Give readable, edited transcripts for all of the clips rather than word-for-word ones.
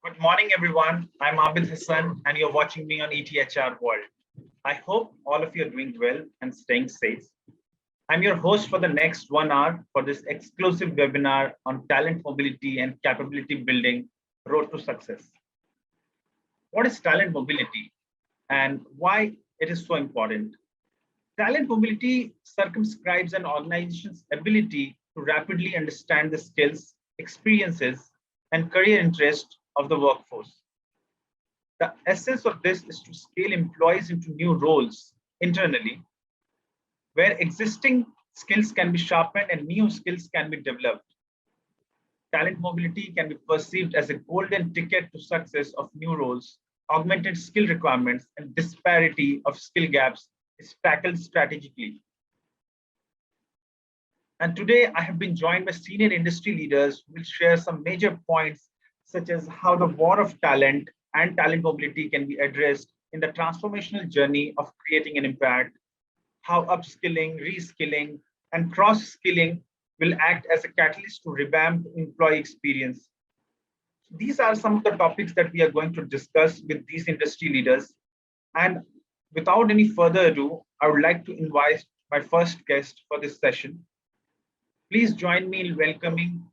Good morning, everyone. I'm Abid Hassan, and you're watching me on ETHR World. I hope all of you are doing well and staying safe. I'm your host for the next 1 hour for this exclusive webinar on talent mobility and capability building, road to success. What is talent mobility and why it is so important? Talent mobility circumscribes an organization's ability to rapidly understand the skills, experiences, and career interest of the workforce. The essence of this is to scale employees into new roles internally, where existing skills can be sharpened and new skills can be developed. Talent mobility can be perceived as a golden ticket to success of new roles. Augmented skill requirements and disparity of skill gaps is tackled strategically. And today I have been joined by senior industry leaders who will share some major points such as how the war of talent and talent mobility can be addressed in the transformational journey of creating an impact, how upskilling, reskilling, and cross-skilling will act as a catalyst to revamp employee experience. These are some of the topics that we are going to discuss with these industry leaders. And without any further ado, I would like to invite my first guest for this session. Please join me in welcoming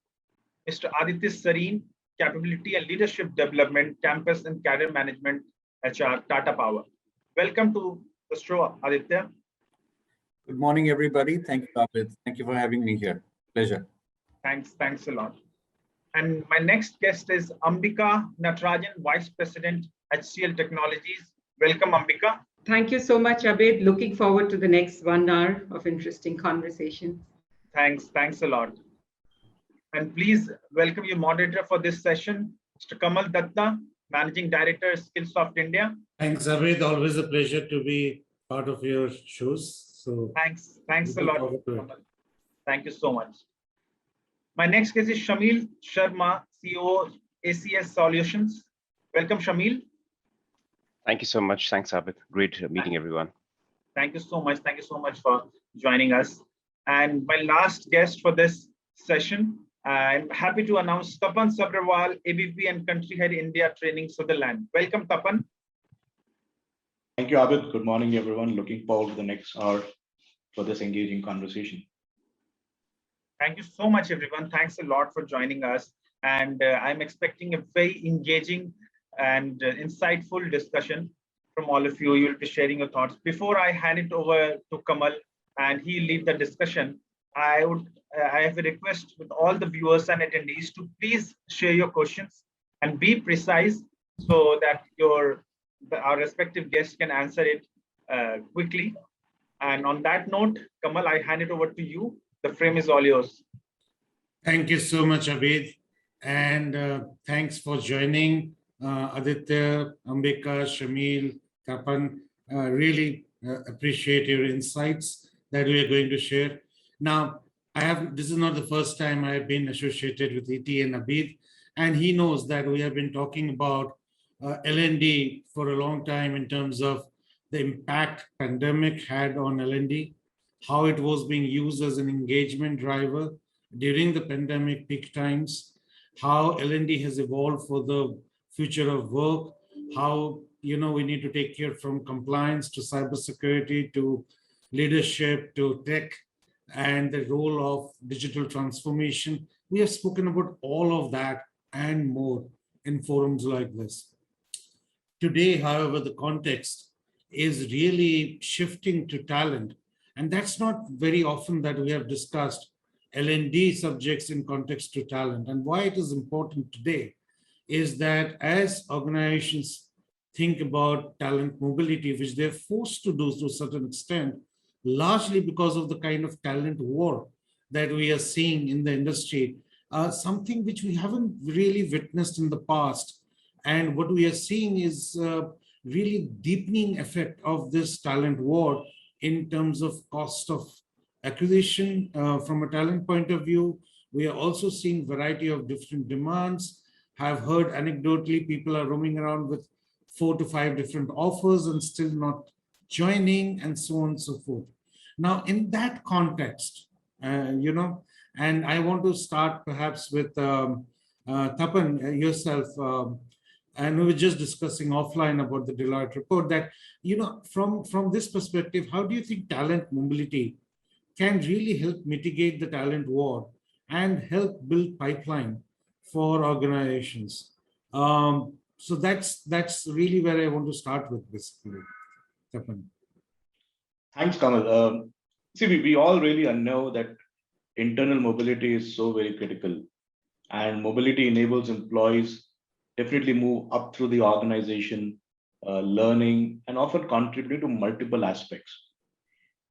Mr. Aditya Sareen, Capability and Leadership Development, Campus and Cadre Management, HR, Tata Power. Welcome to the show, Aditya. Good morning, everybody. Thank you, Abid. Thank you for having me here. Pleasure. Thanks a lot. And my next guest is Ambika Natarajan, Vice President, HCL Technologies. Welcome, Ambika. Thank you so much, Abid. Looking forward to the next 1 hour of interesting conversation. Thanks a lot. And please welcome your moderator for this session, Mr. Kamal Dutta, Managing Director, Skillsoft India. Thanks, Abid. Always a pleasure to be part of your shows. So thanks a lot, Kamal. Thank you so much. My next guest is Shameel Sharma, CEO, ACS Solutions. Welcome, Shameel. Thank you so much. Thanks, Abid. Great meeting everyone. Thank you so much. Thank you so much for joining us. And my last guest for this session, I'm happy to announce Tapann Sabharwal, ABP and Country Head India Training, Sutherland. Welcome, Tapann. Thank you, Abid. Good morning, everyone. Looking forward to the next hour for this engaging conversation. Thank you so much, everyone. Thanks a lot for joining us. And I'm expecting a very engaging and insightful discussion from all of you. You'll be sharing your thoughts. Before I hand it over to Kamal and he'll lead the discussion, I have a request with all the viewers and attendees to please share your questions and be precise so that our respective guests can answer it quickly. And on that note, Kamal, I hand it over to you. The frame is all yours. Thank you so much, Abid. And thanks for joining Aditya, Ambika, Shameel, Tapann. Really appreciate your insights that we are going to share. Now, this is not the first time I have been associated with ET and Abid, and he knows that we have been talking about L&D for a long time in terms of the impact pandemic had on L&D, how it was being used as an engagement driver during the pandemic peak times, how L&D has evolved for the future of work, how we need to take care from compliance to cybersecurity to leadership to tech and the role of digital transformation. We have spoken about all of that and more in forums like this. Today, however, the context is really shifting to talent. And that's not very often that we have discussed L&D subjects in context to talent. And why it is important today is that as organizations think about talent mobility, which they're forced to do to a certain extent, largely because of the kind of talent war that we are seeing in the industry, something which we haven't really witnessed in the past. And what we are seeing is really deepening effect of this talent war in terms of cost of acquisition from a talent point of view. We are also seeing variety of different demands. I've heard anecdotally people are roaming around with 4 to 5 different offers and still not joining, and so on and so forth. Now, in that context, and I want to start perhaps with Tapann, yourself. And we were just discussing offline about the Deloitte report that, from this perspective, how do you think talent mobility can really help mitigate the talent war and help build pipeline for organizations? So that's really where I want to start with, basically. Tapann. Thanks, Kamal. See, we all really know that internal mobility is so very critical, and mobility enables employees definitely move up through the organization, learning, and often contributing to multiple aspects.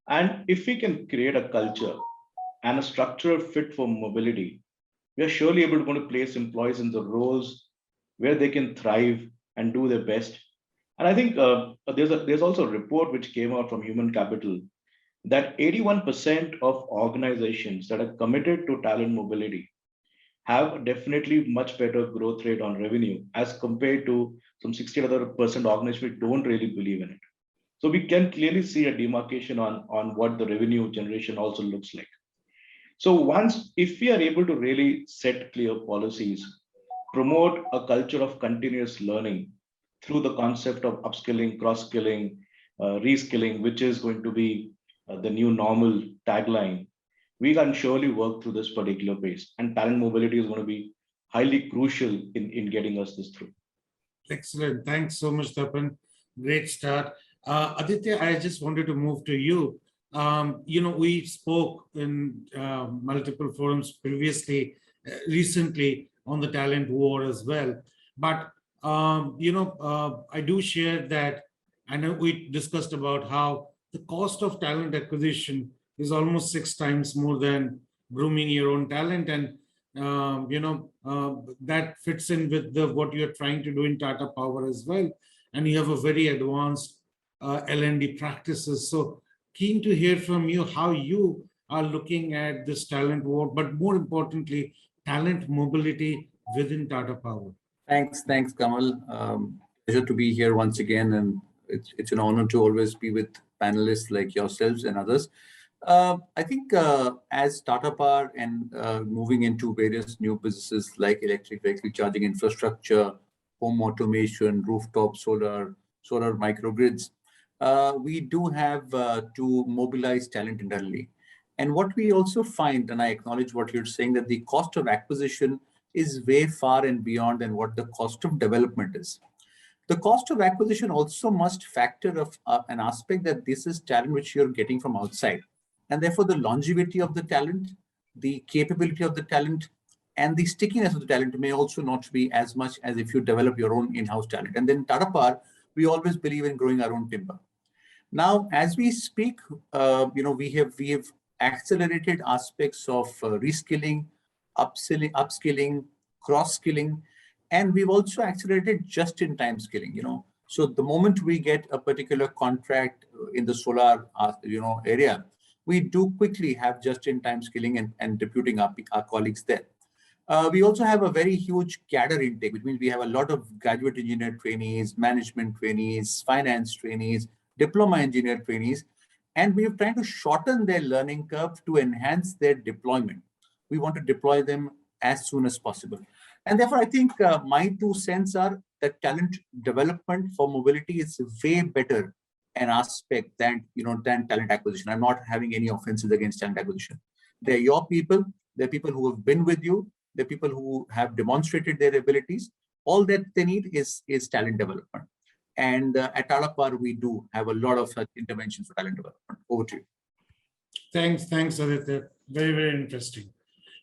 And if we can create a culture and a structural fit for mobility, we are surely able to going to place employees in the roles where they can thrive and do their best. And I think there's also a report which came out from Human Capital that 81% of organizations that are committed to talent mobility have definitely much better growth rate on revenue as compared to some 60 other percent organizations which don't really believe in it. So we can clearly see a demarcation on what the revenue generation also looks like. So once, if we are able to really set clear policies, promote a culture of continuous learning through the concept of upskilling, cross-skilling, reskilling, which is going to be the new normal tagline, we can surely work through this particular pace. And talent mobility is going to be highly crucial in getting us this through. Excellent. Thanks so much, Tapann. Great start. Aditya, I just wanted to move to you. We spoke in multiple forums previously, recently on the talent war as well. But, I do share that, I know we discussed about how the cost of talent acquisition is almost 6 times more than grooming your own talent. And, that fits in with what you're trying to do in Tata Power as well. And you have a very advanced L&D practices. So keen to hear from you how you are looking at this talent war, but more importantly, talent mobility within Tata Power. Thanks, Kamal. Pleasure to be here once again, and it's an honor to always be with panelists like yourselves and others. I think as Tata Power and moving into various new businesses like electric vehicle charging infrastructure, home automation, rooftop solar microgrids, we do have to mobilize talent internally. And what we also find, and I acknowledge what you're saying, that the cost of acquisition is way far and beyond than what the cost of development is. The cost of acquisition also must factor of an aspect that this is talent which you're getting from outside. And therefore, the longevity of the talent, the capability of the talent, and the stickiness of the talent may also not be as much as if you develop your own in-house talent. And then Tata Power, we always believe in growing our own timber. Now, as we speak, we have accelerated aspects of reskilling, upskilling, cross-skilling, and we've also accelerated just-in-time skilling. So the moment we get a particular contract in the solar, area, we do quickly have just-in-time skilling and deputing our colleagues there. We also have a very huge cadre intake, which means we have a lot of graduate engineer trainees, management trainees, finance trainees, diploma engineer trainees, and we are trying to shorten their learning curve to enhance their deployment. We want to deploy them as soon as possible. And therefore, I think my 2 cents are that talent development for mobility is way better an aspect than talent acquisition. I'm not having any offenses against talent acquisition. They're your people. They're people who have been with you. They're people who have demonstrated their abilities. All that they need is talent development. And at Tata Power, we do have a lot of such interventions for talent development. Over to you. Thanks, Aditya. Very, very interesting.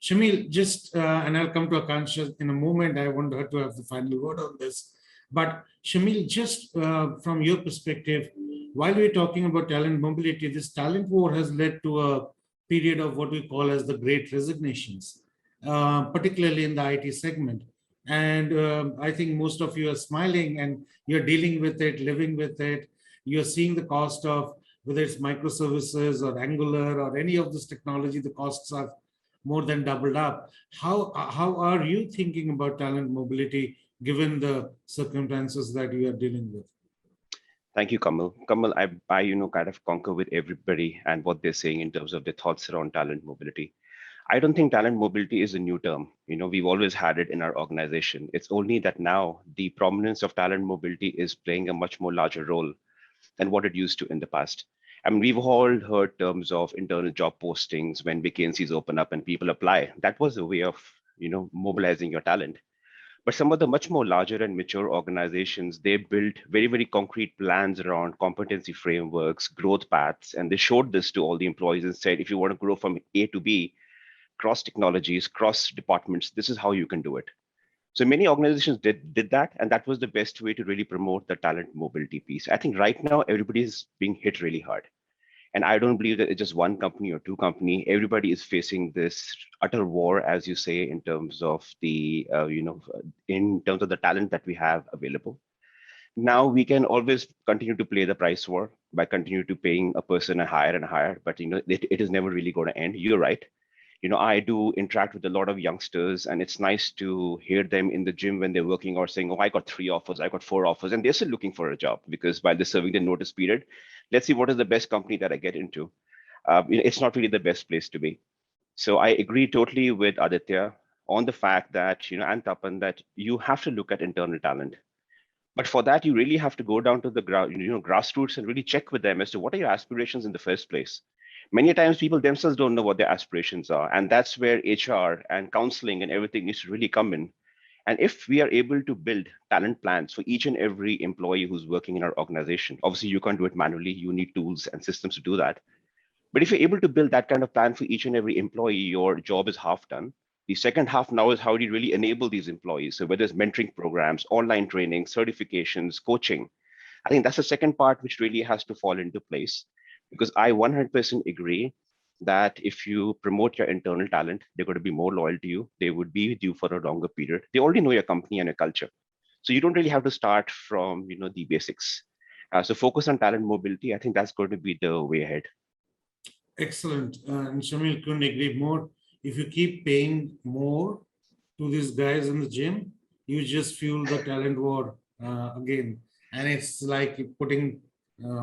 Shameel, and I'll come to Akansha in a moment. I want her to have the final word on this. But Shameel, just from your perspective, while we're talking about talent mobility, this talent war has led to a period of what we call as the great resignations, particularly in the IT segment. And I think most of you are smiling and you're dealing with it, living with it. You're seeing the cost of whether it's microservices or Angular or any of this technology, the costs are more than doubled up. How are you thinking about talent mobility given the circumstances that you are dealing with? Thank you, Kamal. Kamal, I kind of concur with everybody and what they're saying in terms of their thoughts around talent mobility. I don't think talent mobility is a new term. We've always had it in our organization. It's only that now the prominence of talent mobility is playing a much more larger role than what it used to in the past. I mean, we've all heard terms of internal job postings when vacancies open up and people apply. That was a way of, mobilizing your talent. But some of the much more larger and mature organizations, they built very, very concrete plans around competency frameworks, growth paths, and they showed this to all the employees and said, if you want to grow from A to B, cross technologies, cross departments, this is how you can do it. So many organizations did that, and that was the best way to really promote the talent mobility piece. I think right now everybody is being hit really hard. And I don't believe that it's just one company or two company. Everybody is facing this utter war, as you say, in terms of in terms of the talent that we have available. Now we can always continue to play the price war by continue to paying a person a higher and higher, but it is never really going to end. You're right. I do interact with a lot of youngsters, and it's nice to hear them in the gym when they're working or saying, oh, I got 3 offers, I got 4 offers, and they're still looking for a job because while they're serving the notice period, let's see what is the best company that I get into. It's not really the best place to be. So I agree totally with Aditya on the fact that, and Tapann, that you have to look at internal talent. But for that, you really have to go down to the grassroots and really check with them as to what are your aspirations in the first place. Many times people themselves don't know what their aspirations are. And that's where HR and counseling and everything needs to really come in. And if we are able to build talent plans for each and every employee who's working in our organization, obviously you can't do it manually. You need tools and systems to do that. But if you're able to build that kind of plan for each and every employee, your job is half done. The second half now is how do you really enable these employees? So whether it's mentoring programs, online training, certifications, coaching, I think that's the second part which really has to fall into place. Because I 100% agree that if you promote your internal talent, they're going to be more loyal to you. They would be with you for a longer period. They already know your company and your culture. So you don't really have to start from the basics. So focus on talent mobility. I think that's going to be the way ahead. Excellent. And Shameel, couldn't agree more. If you keep paying more to these guys in the gym, you just fuel the talent war again. And it's like putting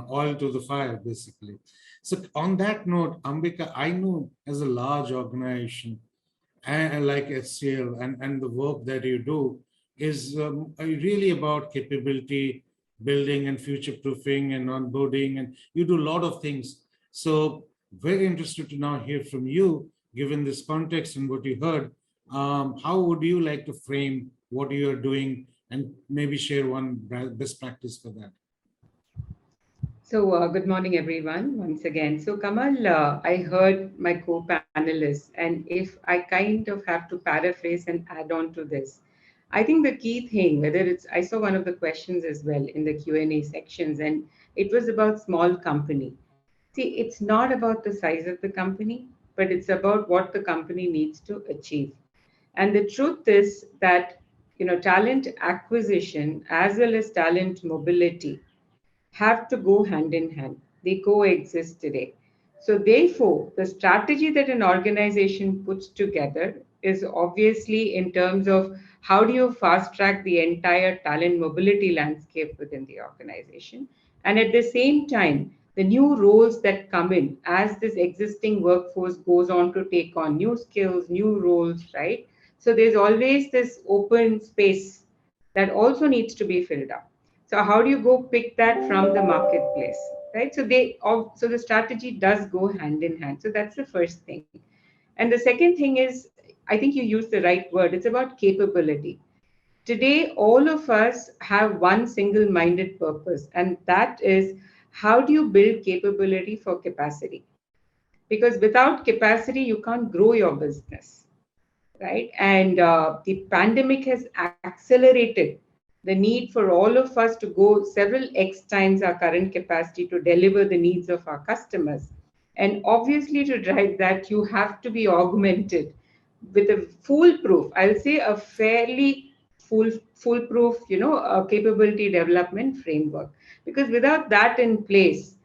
oil to the fire, basically. So on that note, Ambika, I know as a large organization and like HCL and the work that you do is really about capability building and future proofing and onboarding, and you do a lot of things. So very interested to now hear from you, given this context and what you heard. How would you like to frame what you are doing and maybe share one best practice for that? So good morning, everyone, once again. So Kamal, I heard my co-panelists, and if I kind of have to paraphrase and add on to this, I think the key thing, whether it's, I saw one of the questions as well in the Q&A sections, and it was about small company. See, it's not about the size of the company, but it's about what the company needs to achieve. And the truth is that, talent acquisition as well as talent mobility have to go hand in hand. They coexist today. So therefore, the strategy that an organization puts together is obviously in terms of how do you fast track the entire talent mobility landscape within the organization. And at the same time, the new roles that come in as this existing workforce goes on to take on new skills, new roles, right? So there's always this open space that also needs to be filled up. So how do you go pick that from the marketplace, right? So the strategy does go hand in hand. So that's the first thing. And the second thing is, I think you used the right word. It's about capability. Today, all of us have one single-minded purpose, and that is how do you build capability for capacity? Because without capacity, you can't grow your business, right? And the pandemic has accelerated the need for all of us to go several X times our current capacity to deliver the needs of our customers. And obviously, to drive that, you have to be augmented with a foolproof, I'll say a fairly foolproof, capability development framework. Because without that in place,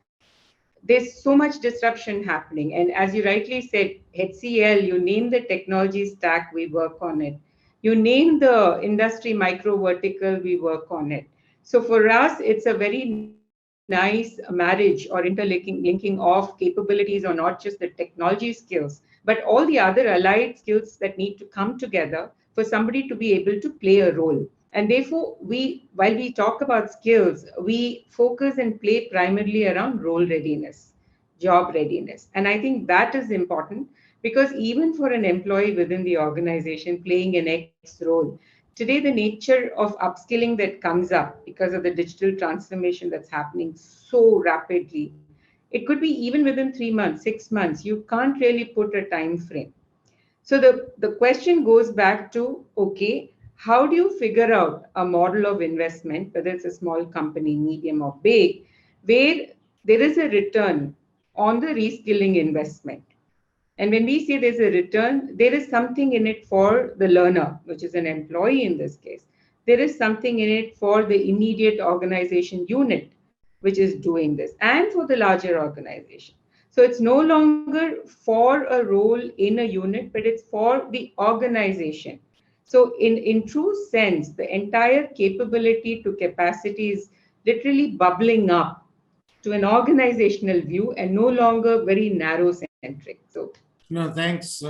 there's so much disruption happening. And as you rightly said, HCL, you name the technology stack, we work on it. You name the industry micro vertical, we work on it. So for us, it's a very nice marriage or interlinking of capabilities, or not just the technology skills, but all the other allied skills that need to come together for somebody to be able to play a role. And therefore, while we talk about skills, we focus and play primarily around role readiness, job readiness. And I think that is important because even for an employee within the organization playing an X role, today the nature of upskilling that comes up because of the digital transformation that's happening so rapidly, it could be even within 3 months, 6 months. You can't really put a time frame. So the question goes back to, okay, how do you figure out a model of investment, whether it's a small company, medium or big, where there is a return on the reskilling investment? And when we say there's a return, there is something in it for the learner, which is an employee in this case. There is something in it for the immediate organization unit, which is doing this, and for the larger organization. So it's no longer for a role in a unit, but it's for the organization. So in true sense, the entire capability to capacity is literally bubbling up to an organizational view and no longer very narrow centric. So No, thanks,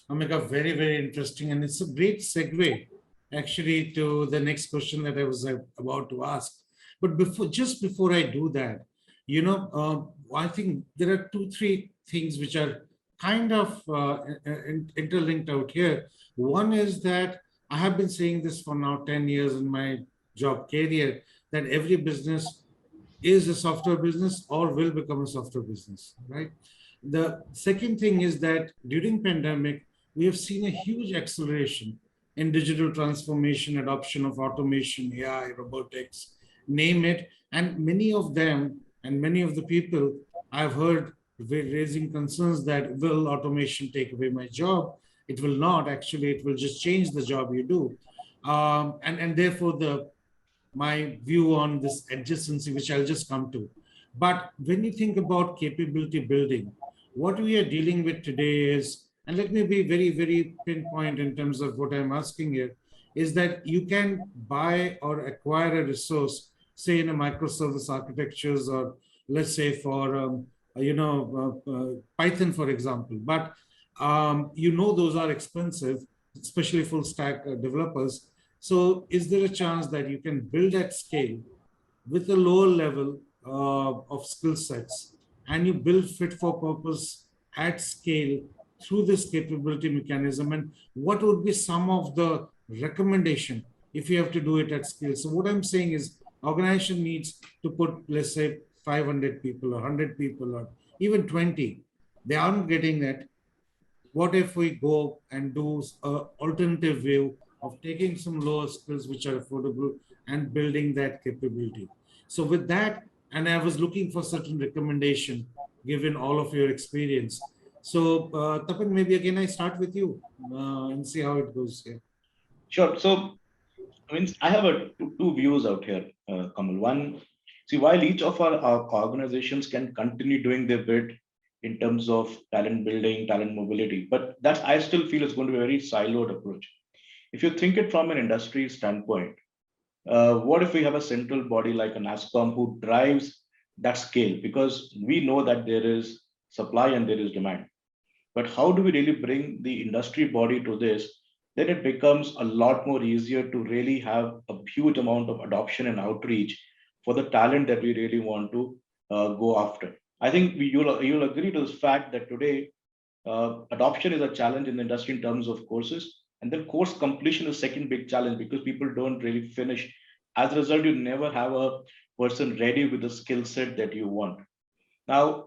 Ambika. Very, very interesting. And it's a great segue actually to the next question that I was about to ask. But just before I do that, I think there are two, three things which are kind of interlinked out here. One is that I have been saying this for now 10 years in my job career, that every business is a software business or will become a software business, right? The second thing is that during pandemic, we have seen a huge acceleration in digital transformation, adoption of automation, AI, robotics, name it. And many of them and many of the people I've heard raising concerns that will automation take away my job? It will not. Actually, it will just change the job you do. And therefore, my view on this adjacency, which I'll just come to. But when you think about capability building, what we are dealing with today is, and let me be very, very pinpoint in terms of what I'm asking here, is that you can buy or acquire a resource, say in a microservice architectures, or let's say for, Python, for example. But those are expensive, especially full stack developers. So is there a chance that you can build at scale with a lower level of skill sets, and you build fit for purpose at scale through this capability mechanism? And what would be some of the recommendation if you have to do it at scale? So what I'm saying is organization needs to put, let's say, 500 people or 100 people or even 20. They aren't getting that. What if we go and do an alternative view of taking some lower skills which are affordable and building that capability? So with that, and I was looking for certain recommendation given all of your experience. So Tapann, maybe again I start with you and see how it goes here. Sure. So, I have two views out here, Kamal. One, see, while each of our organizations can continue doing their bit in terms of talent building, talent mobility, but that's, I still feel it's going to be a very siloed approach. If you think it from an industry standpoint, what if we have a central body like an NASSCOM who drives that scale? Because we know that there is supply and there is demand. But how do we really bring the industry body to this? Then it becomes a lot more easier to really have a huge amount of adoption and outreach for the talent that we really want to go after. I think you'll agree to this fact that today adoption is a challenge in the industry in terms of courses, and then course completion is second big challenge because people don't really finish. As a result, you never have a person ready with the skill set that you want. Now,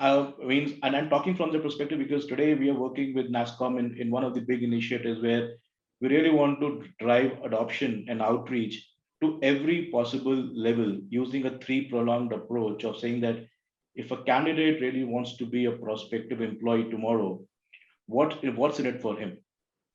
and I'm talking from the perspective because today we are working with NASSCOM in one of the big initiatives where we really want to drive adoption and outreach to every possible level using a three-pronged approach of saying that if a candidate really wants to be a prospective employee tomorrow, what's in it for him?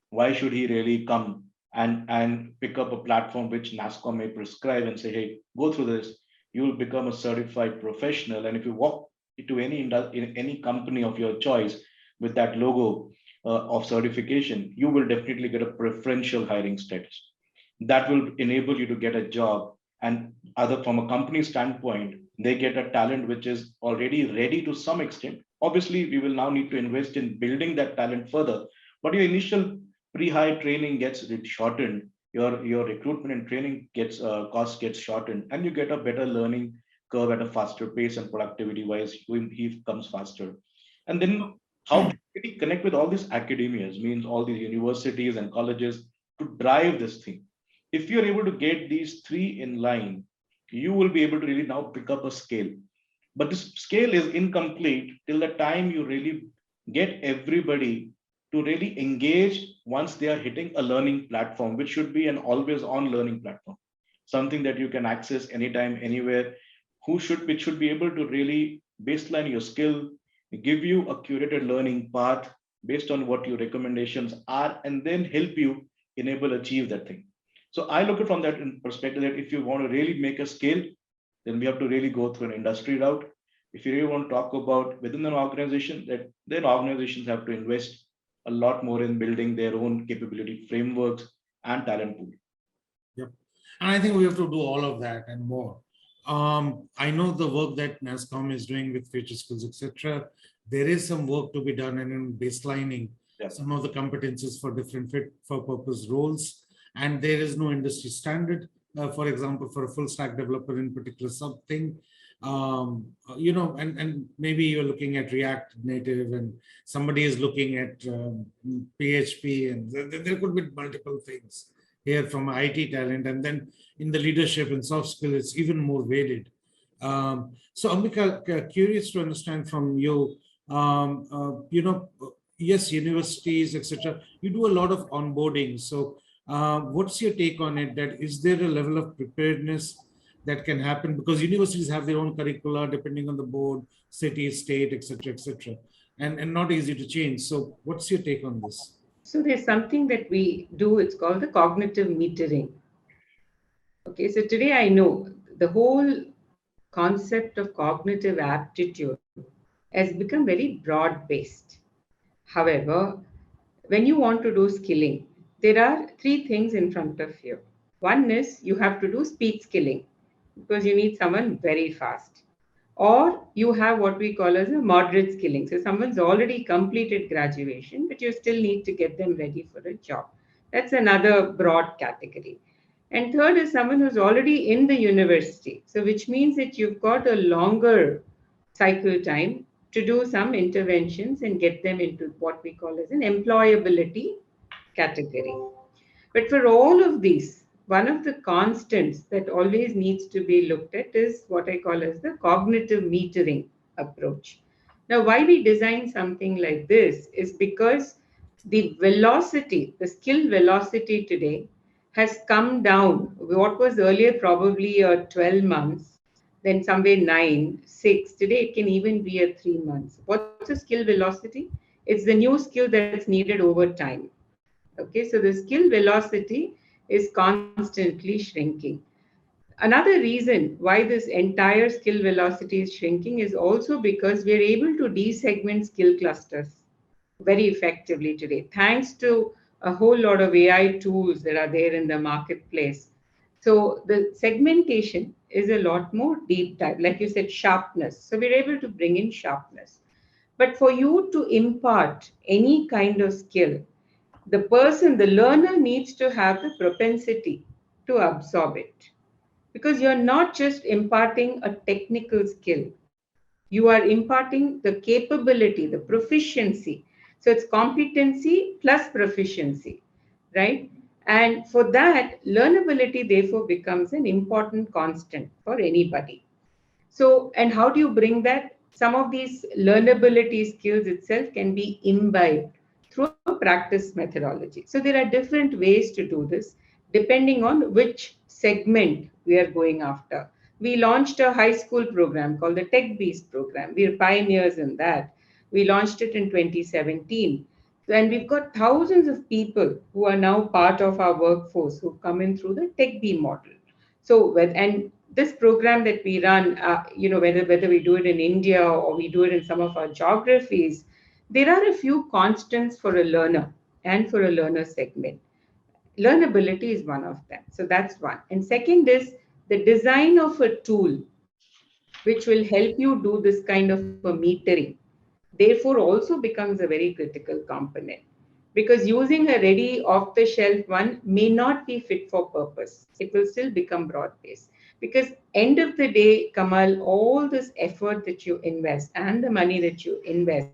Why should he really come and pick up a platform which NASSCOM may prescribe and say, hey, go through this, you will become a certified professional. And if you walk into any company of your choice with that logo of certification, you will definitely get a preferential hiring status. That will enable you to get a job. And other from a company standpoint, they get a talent which is already ready to some extent, Obviously, we will now need to invest in building that talent further, but your initial pre-hire training gets shortened. Your recruitment and training gets cost gets shortened, and you get a better learning curve at a faster pace, and productivity wise, he comes faster. And then how can we connect with all these academias, means all these universities and colleges to drive this thing? If you're able to get these three in line, you will be able to really now pick up a scale. But this scale is incomplete till the time you really get everybody to really engage once they are hitting a learning platform, which should be an always on learning platform, something that you can access anytime, anywhere, which should be able to really baseline your skill, give you a curated learning path based on what your recommendations are, and then help you enable achieve that thing. So I look at from that in perspective that if you want to really make a scale, then we have to really go through an industry route. If you really want to talk about within an organization, that then organizations have to invest a lot more in building their own capability frameworks and talent pool. Yep. And I think we have to do all of that and more. I know the work that NASCOM is doing with future skills, etc. There is some work to be done in baselining some of the competencies for different fit for purpose roles. And there is no industry standard. For example, for a full stack developer in particular something, and maybe you're looking at React Native and somebody is looking at PHP, and there could be multiple things here from IT talent, and then in the leadership and soft skills, it's even more varied. So Ambika, curious to understand from you, yes, universities, etc. You do a lot of onboarding. So what's your take on it? That is there a level of preparedness that can happen, because universities have their own curricula depending on the board, city, state, etc., and not easy to change. So what's your take on this? So there's something that we do, it's called the cognitive metering. Okay, so today I know the whole concept of cognitive aptitude has become very broad based. However, when you want to do skilling, there are three things in front of you. One is you have to do speed skilling because you need someone very fast. Or you have what we call as a moderate skilling. So someone's already completed graduation, but you still need to get them ready for a job. That's another broad category. And third is someone who's already in the university. So which means that you've got a longer cycle time to do some interventions and get them into what we call as an employability category. But for all of these, one of the constants that always needs to be looked at is what I call as the cognitive metering approach. Now, why we design something like this is because the velocity, the skill velocity today has come down. What was earlier probably 12 months, then somewhere 9, 6. Today it can even be a 3 months. What's the skill velocity? It's the new skill that's needed over time. Okay, so the skill velocity is constantly shrinking. Another reason why this entire skill velocity is shrinking is also because we are able to desegment skill clusters very effectively today, thanks to a whole lot of AI tools that are there in the marketplace. So the segmentation is a lot more deep dive, like you said, sharpness. So we're able to bring in sharpness. But for you to impart any kind of skill, the learner needs to have the propensity to absorb it. Because you're not just imparting a technical skill, you are imparting the capability, the proficiency. So it's competency plus proficiency, right? And for that, learnability therefore becomes an important constant for anybody. So, and how do you bring that? Some of these learnability skills itself can be imbibed through a practice methodology. So there are different ways to do this depending on which segment we are going after. We launched a high school program called the Tech Beast program. We're pioneers in that. We launched it in 2017. And we've got thousands of people who are now part of our workforce who come in through the Tech B model. So, and this program that we run, whether we do it in India or we do it in some of our geographies, there are a few constants for a learner and for a learner segment. Learnability is one of them. So that's one. And second is the design of a tool which will help you do this kind of a metering therefore also becomes a very critical component. Because using a ready off the shelf one may not be fit for purpose. It will still become broad based. Because end of the day, Kamal, all this effort that you invest and the money that you invest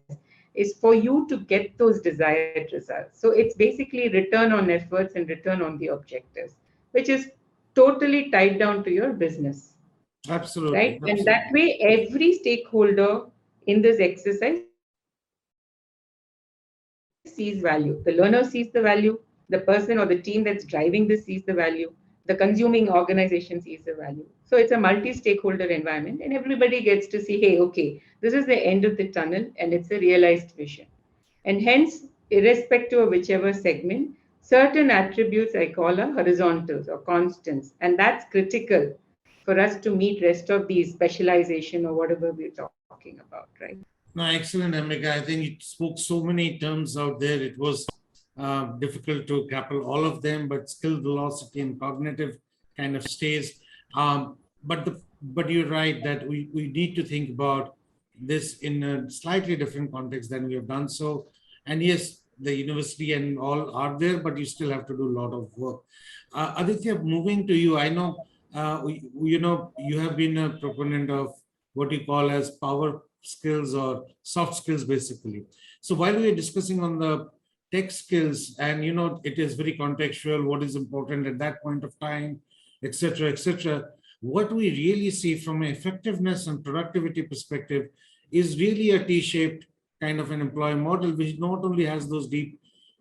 is for you to get those desired results. So it's basically return on efforts and return on the objectives, which is totally tied down to your business, Absolutely. right? And that way, every stakeholder in this exercise sees value. The learner sees the value, the person or the team that's driving this sees the value, the consuming organization sees the value. So it's a multi-stakeholder environment, and everybody gets to see, hey, okay, this is the end of the tunnel, and it's a realized vision. And hence, irrespective of whichever segment, certain attributes I call are horizontals or constants, and that's critical for us to meet rest of the specialization or whatever we're talking about, right? No, excellent, Ambika. I think it spoke so many terms out there. It was difficult to grapple all of them, but skill velocity and cognitive kind of stays. But you're right that we need to think about this in a slightly different context than we have done so. And yes, the university and all are there, but you still have to do a lot of work. Aditya, moving to you, I know you have been a proponent of what you call as power skills or soft skills, basically. So while we are discussing on the tech skills, and it is very contextual, what is important at that point of time, etc., etc., what we really see from an effectiveness and productivity perspective is really a T-shaped kind of an employee model, which not only has those deep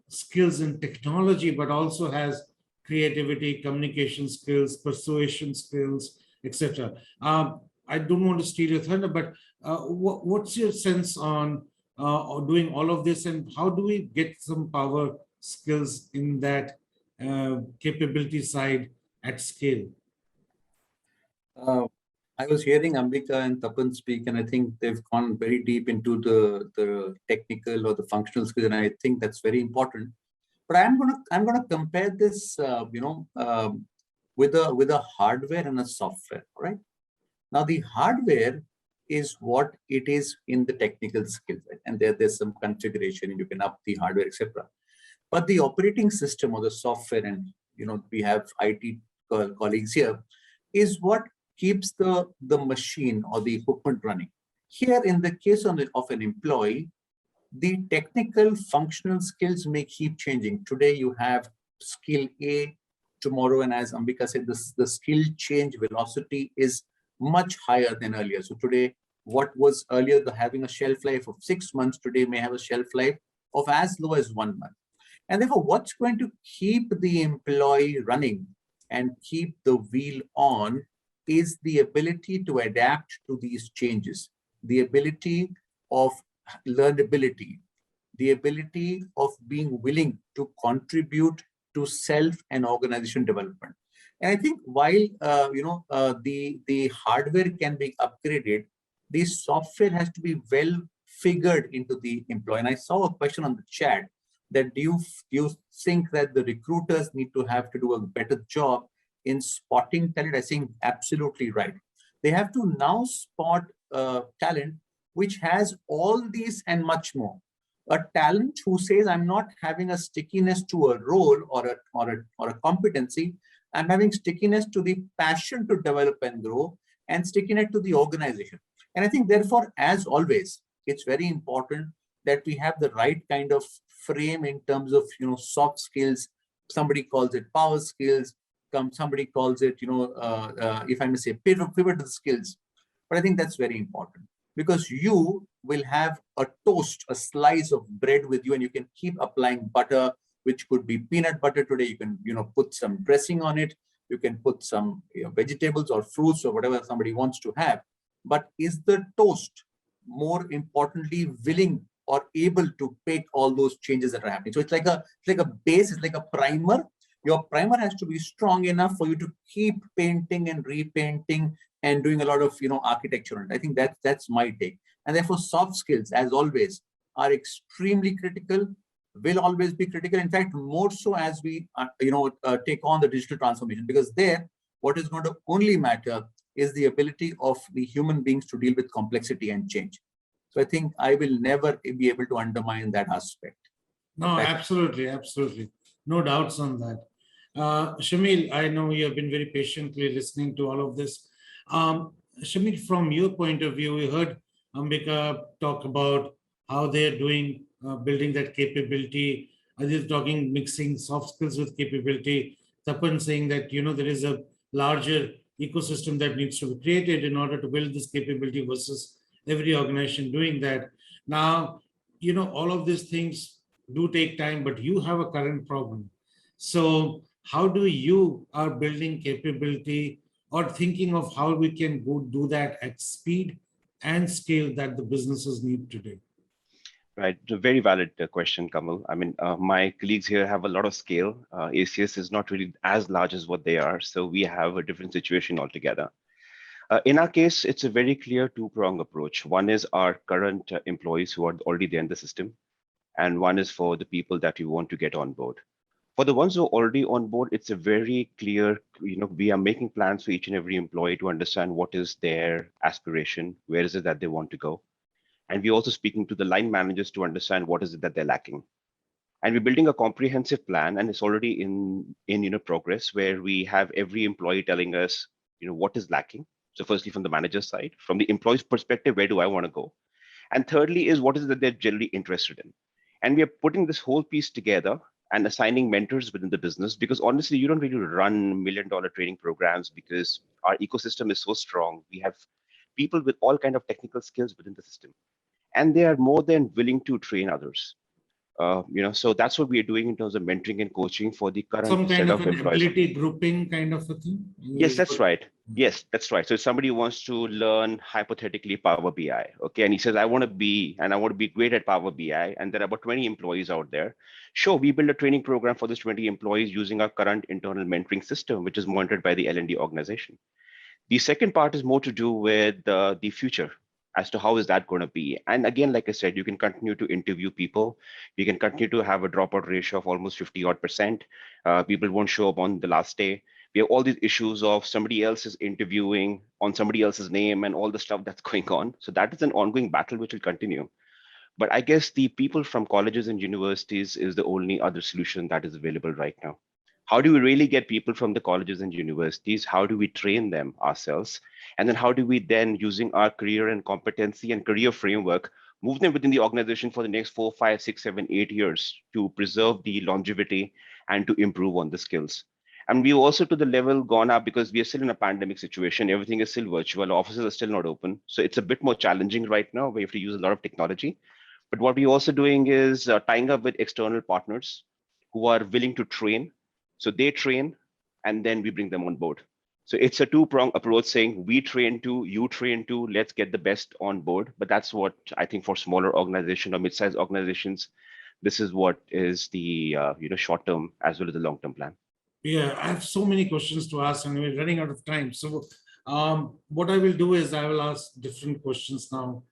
skills in technology, but also has creativity, communication skills, persuasion skills, etc. I don't want to steal your thunder, but what's your sense on doing all of this, and how do we get some power skills in that capability side at scale? I was hearing Ambika and Tapann speak, and I think they've gone very deep into the technical or the functional skills, and I think that's very important. But I'm gonna compare this, with a hardware and a software. Right now, the hardware is what it is in the technical skills, right? And there's some configuration, and you can up the hardware, etc. But the operating system or the software, and we have IT colleagues here, is what keeps the machine or the equipment running. Here, in the case of an employee, the technical functional skills may keep changing. Today you have skill A, tomorrow, and as Ambika said, the skill change velocity is much higher than earlier. So today, what was earlier having a shelf life of 6 months, today may have a shelf life of as low as 1 month. And therefore, what's going to keep the employee running and keep the wheel on is the ability to adapt to these changes, the ability of learnability, the ability of being willing to contribute to self and organization development. And I think while the hardware can be upgraded, the software has to be well figured into the employee. And I saw a question on the chat that do you think that the recruiters need to have to do a better job in spotting talent? I think absolutely right. They have to now spot talent which has all these and much more. A talent who says, I'm not having a stickiness to a role or a competency, I'm having stickiness to the passion to develop and grow, and stickiness to the organization. And I think, therefore, as always, it's very important that we have the right kind of frame in terms of soft skills. Somebody calls it power skills. Somebody calls it if I may say pivotal skills. But I think that's very important, because you will have a toast, a slice of bread with you, and you can keep applying butter, which could be peanut butter today. You can put some dressing on it. You can put some vegetables or fruits or whatever somebody wants to have. But is the toast, more importantly, willing or able to take all those changes that are happening? So it's like a base, it's like a primer. Your primer has to be strong enough for you to keep painting and repainting and doing a lot of architecture. I think that's my take. And therefore, soft skills, as always, are extremely critical, will always be critical. In fact, more so as we take on the digital transformation, because there, what is going to only matter is the ability of the human beings to deal with complexity and change. So I think I will never be able to undermine that aspect. No, absolutely, absolutely. No doubts on that. Shameel, I know you have been very patiently listening to all of this. Shameel, from your point of view, we heard Ambika talk about how they're doing, building that capability. Aditya talking, mixing soft skills with capability. Tapann saying that, there is a larger ecosystem that needs to be created in order to build this capability versus every organization doing that. Now, all of these things do take time, but you have a current problem. So how do you are building capability or thinking of how we can go do that at speed and scale that the businesses need today? Right, a very valid question, Kamal. I mean, my colleagues here have a lot of scale. ACS is not really as large as what they are, so we have a different situation altogether. In our case, it's a very clear two-prong approach. One is our current employees who are already there in the system, and one is for the people that we want to get on board. For the ones who are already on board, it's a very clear, we are making plans for each and every employee to understand what is their aspiration, where is it that they want to go. And we're also speaking to the line managers to understand what is it that they're lacking. And we're building a comprehensive plan, and it's already in progress, where we have every employee telling us, what is lacking. So firstly, from the manager side, from the employee's perspective, where do I want to go? And thirdly is what is it that they're generally interested in. And we are putting this whole piece together and assigning mentors within the business, because honestly, you don't really run $1 million training programs because our ecosystem is so strong. We have people with all kind of technical skills within the system, and they are more than willing to train others. So that's what we are doing in terms of mentoring and coaching for the current Some kind set of of an employees. ability grouping kind of a thing? Yes, that's right. Yes, that's right. So if somebody wants to learn hypothetically Power BI, okay, and he says, I want to be great at Power BI, and there are about 20 employees out there. Sure, we build a training program for these 20 employees using our current internal mentoring system, which is monitored by the L&D organization. The second part is more to do with the future as to how is that going to be. And again, like I said, you can continue to interview people. You can continue to have a dropout ratio of almost 50% odd. People won't show up on the last day. We have all these issues of somebody else is interviewing on somebody else's name and all the stuff that's going on. So that is an ongoing battle which will continue. But I guess the people from colleges and universities is the only other solution that is available right now. How do we really get people from the colleges and universities? How do we train them ourselves? And then how do we then, using our career and competency and career framework, move them within the organization for the next 4, 5, 6, 7, 8 years to preserve the longevity and to improve on the skills? And we've also to the level gone up because we are still in a pandemic situation. Everything is still virtual. Offices are still not open. So it's a bit more challenging right now. We have to use a lot of technology. But what we're also doing is tying up with external partners who are willing to train. So they train, and then we bring them on board. So it's a two-pronged approach saying we train to, you train to, let's get the best on board. But that's what I think for smaller organizations or mid-sized organizations, this is what is the short-term as well as the long-term plan. Yeah, I have so many questions to ask and we're running out of time. So what I will do is I will ask different questions now,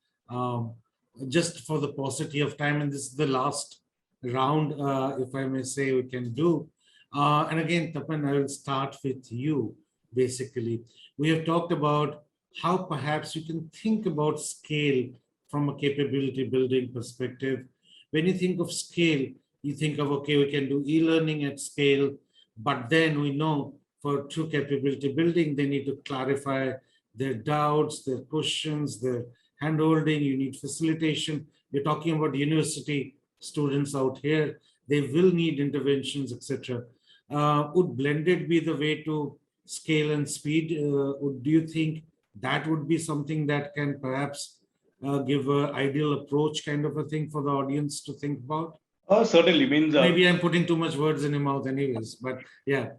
just for the paucity of time. And this is the last round, if I may say, we can do. And again, Tapann, I will start with you, basically. We have talked about how perhaps you can think about scale from a capability building perspective. When you think of scale, you think of, okay, we can do e-learning at scale, but then we know for true capability building, they need to clarify their doubts, their questions, their handholding, you need facilitation. You're talking about university students out here, they will need interventions, etc. Would blended be the way to scale and speed? Do you think that would be something that can perhaps give an ideal approach kind of a thing for the audience to think about? Certainly means maybe I'm putting too much words in your mouth anyways, but yeah.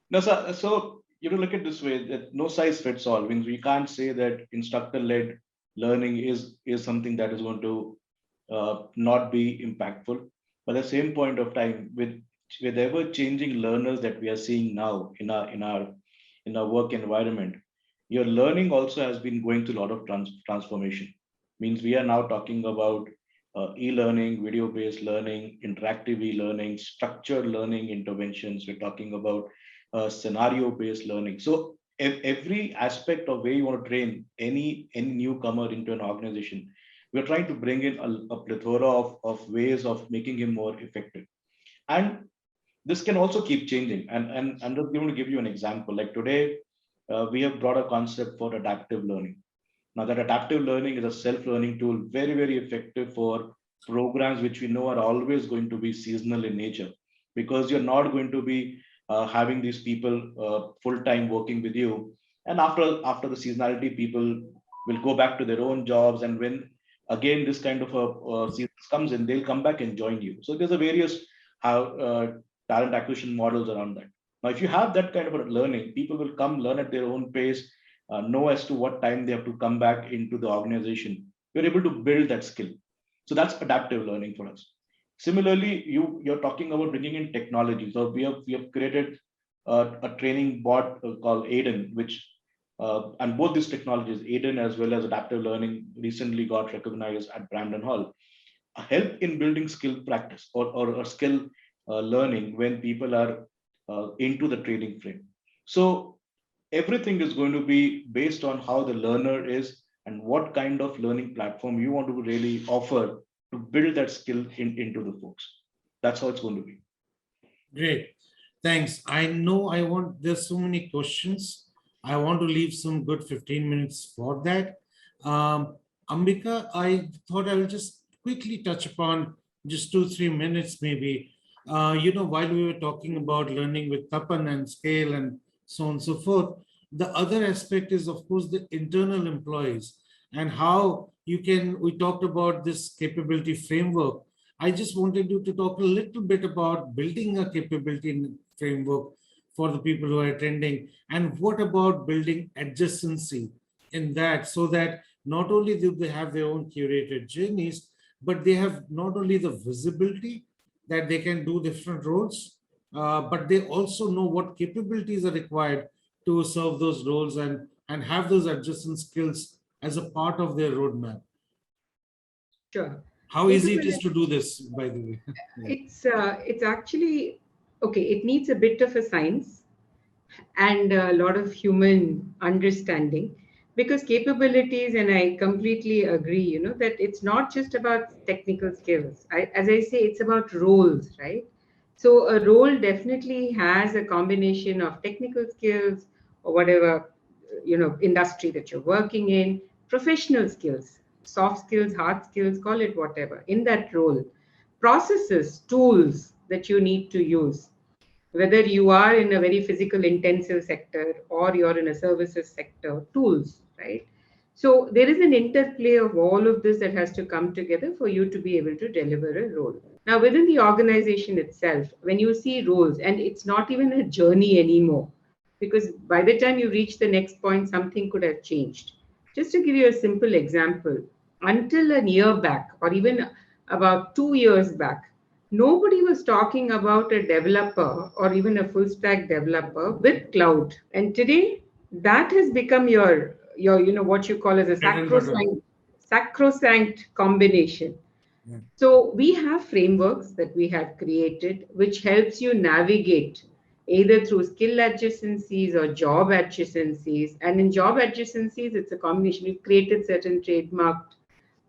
No, so look at this way, that no size fits all. Means we can't say that instructor-led learning is something that is going to not be impactful. But at the same point of time, with ever-changing learners that we are seeing now in our work environment, your learning also has been going through a lot of transformation. Means we are now talking about e-learning, video-based learning, interactive e-learning, structured learning interventions. We're talking about scenario-based learning. So every aspect of where you want to train any newcomer into an organization, we're trying to bring in a plethora of ways of making him more effective. And this can also keep changing. And I'm just going to give you an example. Like today, we have brought a concept for adaptive learning. Now, that adaptive learning is a self-learning tool, very, very effective for programs which we know are always going to be seasonal in nature, because you're not going to be having these people full-time working with you. And after the seasonality, people will go back to their own jobs. And when again this kind of a season comes in, they'll come back and join you. So there's a various talent acquisition models around that. Now, if you have that kind of a learning, people will come learn at their own pace, know as to what time they have to come back into the organization. You're able to build that skill. So that's adaptive learning for us. Similarly, you're talking about bringing in technology. So we have created a training bot called Aiden, which and both these technologies, Aiden as well as adaptive learning, recently got recognized at Brandon Hall, help in building skill practice or skill learning when people are into the training frame. So everything is going to be based on how the learner is and what kind of learning platform you want to really offer to build that skill into the folks. That's how it's going to be. Great. Thanks. I know there's so many questions. I want to leave some good 15 minutes for that. Ambika, I thought I will just quickly touch upon just 2-3 minutes maybe. While we were talking about learning with Tapann and scale and so on and so forth, the other aspect is, of course, the internal employees and how we talked about this capability framework. I just wanted you to talk a little bit about building a capability framework for the people who are attending, and what about building adjacency in that, so that not only do they have their own curated journeys, but they have not only the visibility that they can do different roles, but they also know what capabilities are required to serve those roles and have those adjacent skills as a part of their roadmap. Sure. How easy it is to do this, by the way? It's actually, okay, it needs a bit of a science and a lot of human understanding, because capabilities, and I completely agree, that it's not just about technical skills. As I say, it's about roles, right? So a role definitely has a combination of technical skills or whatever, industry that you're working in, professional skills, soft skills, hard skills, call it whatever, in that role, processes, tools that you need to use, whether you are in a very physical intensive sector or you're in a services sector, tools, right? So there is an interplay of all of this that has to come together for you to be able to deliver a role. Now, within the organization itself, when you see roles, and it's not even a journey anymore, because by the time you reach the next point, something could have changed. Just to give you a simple example, until a year back, or even about 2 years back, nobody was talking about a developer or even a full stack developer with cloud. And today, that has become your what you call as a sacrosanct combination. Yeah. So we have frameworks that we have created which helps you navigate either through skill adjacencies or job adjacencies. And in job adjacencies, it's a combination. We've created certain trademarked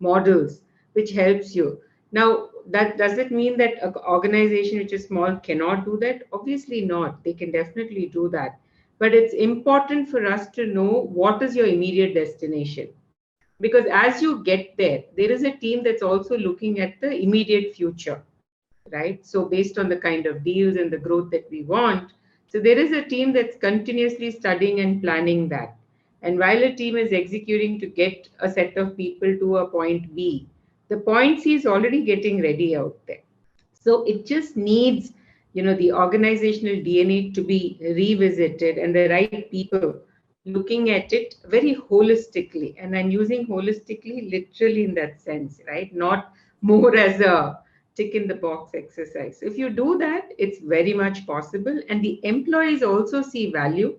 models which helps you. Now, that does it mean that an organization which is small cannot do that? Obviously not. They can definitely do that. But it's important for us to know what is your immediate destination. Because as you get there, there is a team that's also looking at the immediate future, right? So based on the kind of deals and the growth that we want, so there is a team that's continuously studying and planning that. And while a team is executing to get a set of people to a point B, the point C is already getting ready out there. So it just needs, the organizational DNA to be revisited and the right people looking at it very holistically. And I'm using holistically literally in that sense, right? Not more as a tick in the box exercise. So if you do that, it's very much possible. And the employees also see value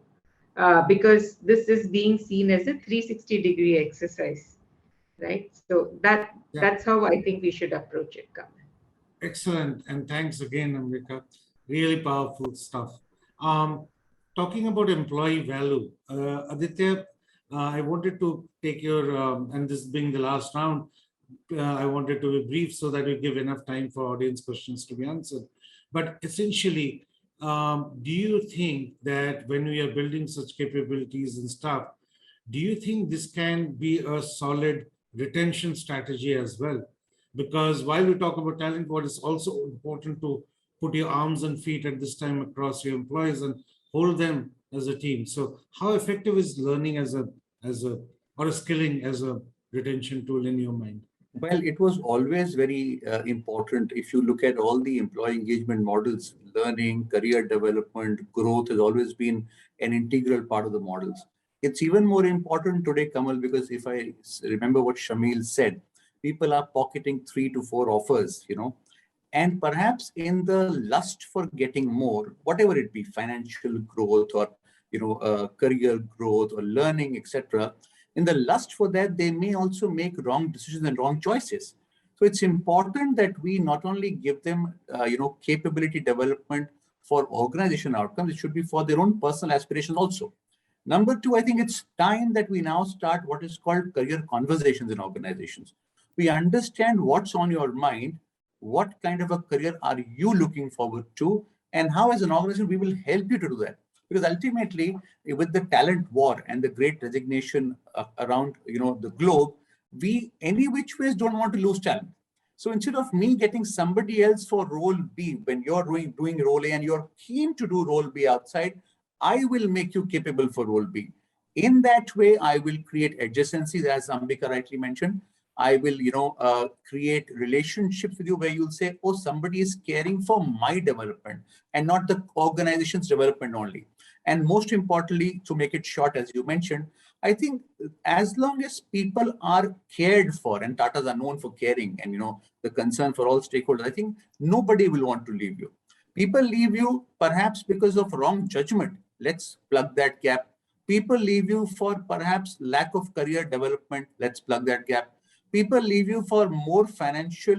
because this is being seen as a 360-degree exercise, right? So that's how I think we should approach it, Kamal. Excellent. And thanks again, Ambika. Really powerful stuff. Talking about employee value, Aditya, I wanted to take your, and this being the last round, I wanted to be brief so that we give enough time for audience questions to be answered. But essentially, do you think that when we are building such capabilities and stuff, do you think this can be a solid retention strategy as well? Because while we talk about talent, what is also important to put your arms and feet at this time across your employees and hold them as a team. So how effective is learning as a or skilling as a retention tool in your mind? Well, it was always very important. If you look at all the employee engagement models, learning, career development, growth has always been an integral part of the models. It's even more important today, Kamal, because if I remember what Shameel said, people are pocketing 3 to 4 offers, and perhaps in the lust for getting more, whatever it be, financial growth or career growth or learning, etc. In the lust for that, they may also make wrong decisions and wrong choices. So it's important that we not only give them, capability development for organization outcomes, it should be for their own personal aspirations also. Number two, I think it's time that we now start what is called career conversations in organizations. We understand what's on your mind, what kind of a career are you looking forward to, and how as an organization we will help you to do that. Because ultimately, with the talent war and the great resignation around the globe, we any which ways don't want to lose talent. So instead of me getting somebody else for role B, when you're doing role A and you're keen to do role B outside, I will make you capable for role B. In that way, I will create adjacencies, as Ambika rightly mentioned. I will, create relationships with you where you'll say, oh, somebody is caring for my development and not the organization's development only. And most importantly, to make it short, as you mentioned, I think as long as people are cared for, and Tatas are known for caring and, the concern for all stakeholders, I think nobody will want to leave you. People leave you perhaps because of wrong judgment. Let's plug that gap. People leave you for perhaps lack of career development. Let's plug that gap. People leave you for more financial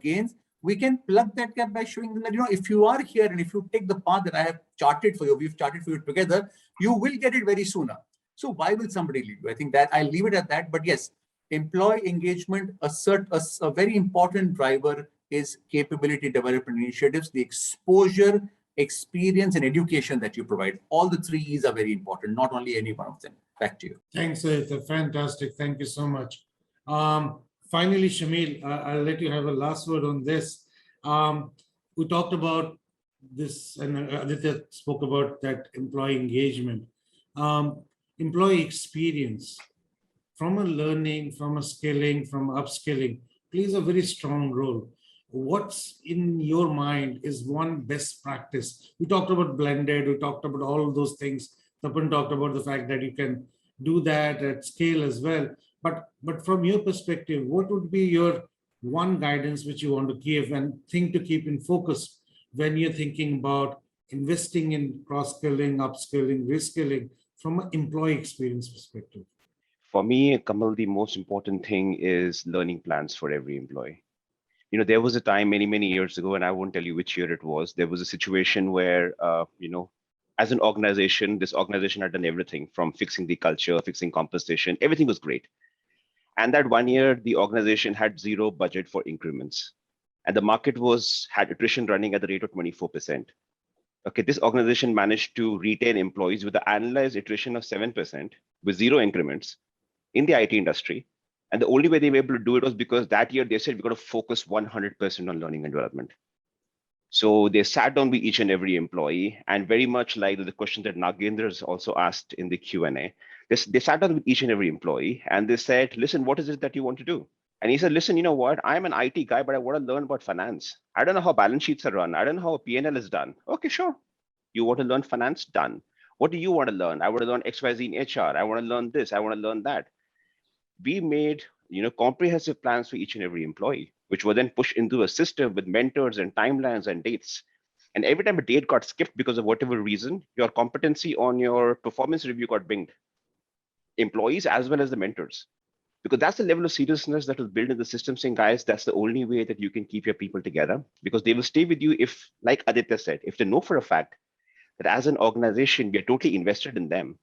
gains. We can plug that gap by showing them that, if you are here and if you take the path that I have charted for you, we've charted for you together, you will get it very sooner. So why will somebody leave you? I think that I'll leave it at that. But yes, employee engagement, a very important driver is capability development initiatives, the exposure, experience, and education that you provide. All the 3 E's are very important, not only any one of them. Back to you. Thanks, Aditya. Fantastic. Thank you so much. Finally, Shameel, I'll let you have a last word on this. We talked about this, and Aditya spoke about that employee engagement. Employee experience, from a learning, from a skilling, from upskilling, plays a very strong role. What's in your mind is one best practice? We talked about blended, we talked about all of those things. Tapann talked about the fact that you can do that at scale as well. But from your perspective, what would be your one guidance which you want to give and think to keep in focus when you're thinking about investing in cross-skilling, upskilling, reskilling from an employee experience perspective? For me, Kamal, the most important thing is learning plans for every employee. There was a time many, many years ago, and I won't tell you which year it was, there was a situation where, as an organization, this organization had done everything from fixing the culture, fixing compensation, everything was great. And that one year, the organization had zero budget for increments. And the market had attrition running at the rate of 24%. Okay, this organization managed to retain employees with the annualized attrition of 7% with zero increments in the IT industry. And the only way they were able to do it was because that year they said, we've got to focus 100% on learning and development. So they sat down with each and every employee, and very much like the question that Nagendra has also asked in the Q&A, they sat down with each and every employee and they said, listen, what is it that you want to do? And he said, listen, you know what? I'm an IT guy, but I want to learn about finance. I don't know how balance sheets are run. I don't know how a P&L is done. Okay, sure. You want to learn finance? Done. What do you want to learn? I want to learn XYZ in HR. I want to learn this. I want to learn that. We made comprehensive plans for each and every employee, which were then pushed into a system with mentors and timelines and dates. And every time a date got skipped because of whatever reason, your competency on your performance review got binged. Employees as well as the mentors. Because that's the level of seriousness that was built in the system, saying, guys, that's the only way that you can keep your people together, because they will stay with you if, like Aditya said, if they know for a fact that as an organization, we are totally invested in them.